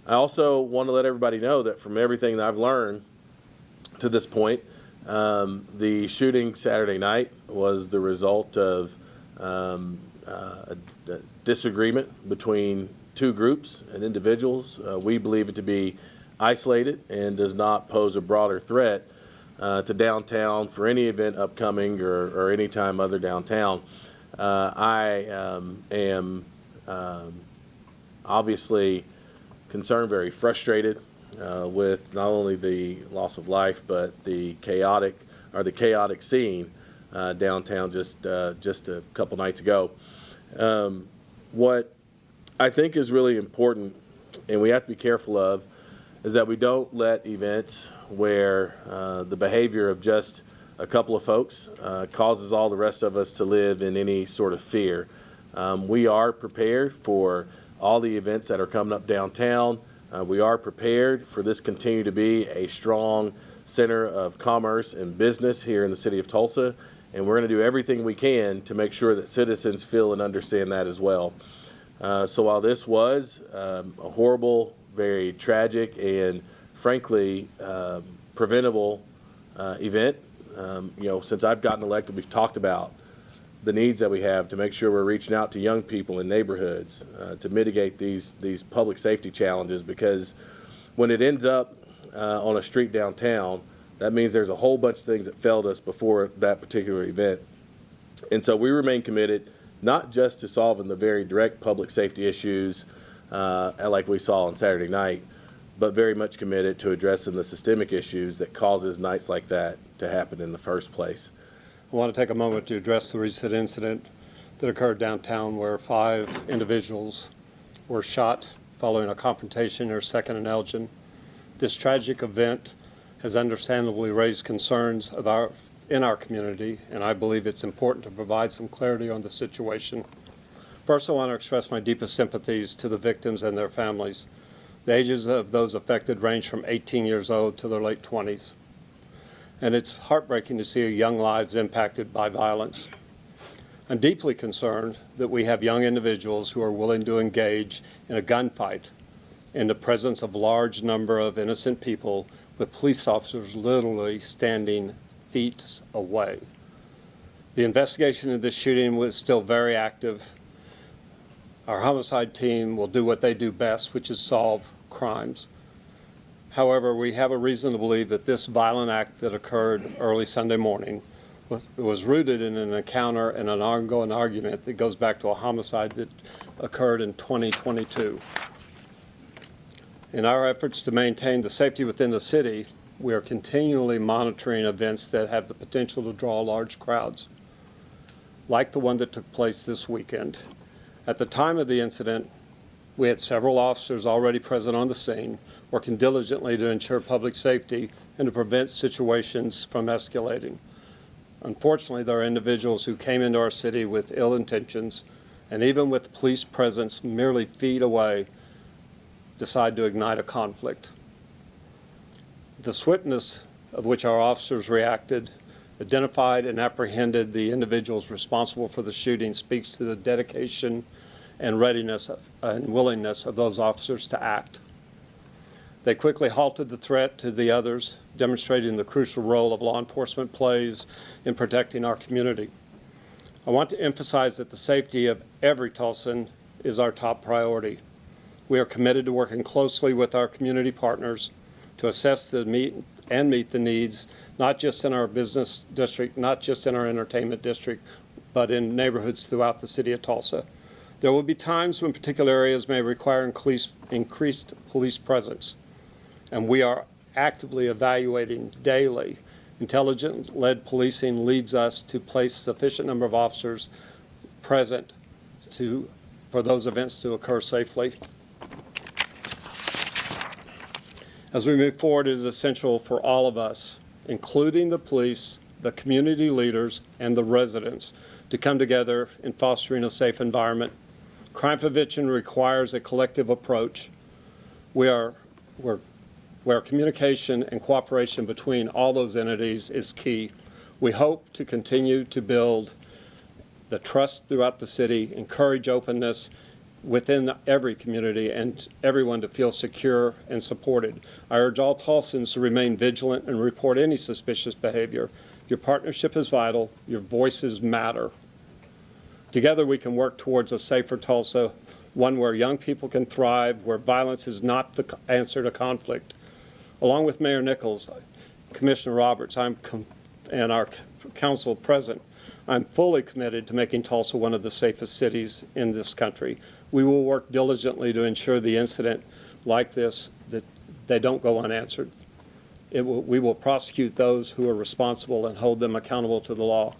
I also want to let everybody know that from everything that I've learned to this point, the shooting Saturday night was the result of a disagreement between two groups and individuals. We believe it to be isolated and does not pose a broader threat to downtown for any event upcoming or any time other downtown. I am obviously concerned, very frustrated with not only the loss of life but the chaotic scene downtown just a couple nights ago. What I think is really important, and we have to be careful of, is that we don't let events where the behavior of just a couple of folks causes all the rest of us to live in any sort of fear. We are prepared for all the events that are coming up downtown. We are prepared for this continue to be a strong center of commerce and business here in the city of Tulsa, and we're going to do everything we can to make sure that citizens feel and understand that as well. So while this was a horrible, very tragic, and frankly preventable event, since I've gotten elected, we've talked about the needs that we have to make sure we're reaching out to young people in neighborhoods to mitigate these public safety challenges, because when it ends up on a street downtown, that means there's a whole bunch of things that failed us before that particular event. And so we remain committed not just to solving the very direct public safety issues like we saw on Saturday night, but very much committed to addressing the systemic issues that causes nights like that to happen in the first place. I want to take a moment to address the recent incident that occurred downtown where 5 individuals were shot following a confrontation near Street and Elgin. This tragic event has understandably raised concerns in our community, and I believe it's important to provide some clarity on the situation. First, I want to express my deepest sympathies to the victims and their families. The ages of those affected range from 18 years old to their late 20s. And it's heartbreaking to see young lives impacted by violence. I'm deeply concerned that we have young individuals who are willing to engage in a gunfight in the presence of a large number of innocent people, with police officers literally standing feet away. The investigation of this shooting was still very active. Our homicide team will do what they do best, which is solve crimes. However, we have a reason to believe that this violent act that occurred early Sunday morning was rooted in an encounter and an ongoing argument that goes back to a homicide that occurred in 2022. In our efforts to maintain the safety within the city, we are continually monitoring events that have the potential to draw large crowds, like the one that took place this weekend. At the time of the incident, we had several officers already present on the scene, working diligently to ensure public safety and to prevent situations from escalating. Unfortunately, there are individuals who came into our city with ill intentions, and even with police presence merely feet away, decide to ignite a conflict. The swiftness of which our officers reacted, identified and apprehended the individuals responsible for the shooting, speaks to the dedication and readiness and willingness of those officers to act. They quickly halted the threat to the others, demonstrating the crucial role of law enforcement plays in protecting our community. I want to emphasize that the safety of every Tulsan is our top priority. We are committed to working closely with our community partners to assess meet the needs, not just in our business district, not just in our entertainment district, but in neighborhoods throughout the city of Tulsa. There will be times when particular areas may require increased police presence, and we are actively evaluating daily. Intelligence-led policing leads us to place sufficient number of officers present for those events to occur safely. As we move forward, it is essential for all of us, including the police, the community leaders, and the residents, to come together in fostering a safe environment. Crime prevention requires a collective approach where communication and cooperation between all those entities is key. We hope to continue to build the trust throughout the city, encourage openness, within every community and everyone to feel secure and supported. I urge all Tulsans to remain vigilant and report any suspicious behavior. Your partnership is vital. Your voices matter. Together we can work towards a safer Tulsa, one where young people can thrive, where violence is not the answer to conflict. Along with Mayor Nichols, Commissioner Roberts, and our council president, I'm fully committed to making Tulsa one of the safest cities in this country. We will work diligently to ensure the incident like this, that they don't go unanswered. We will prosecute those who are responsible and hold them accountable to the law.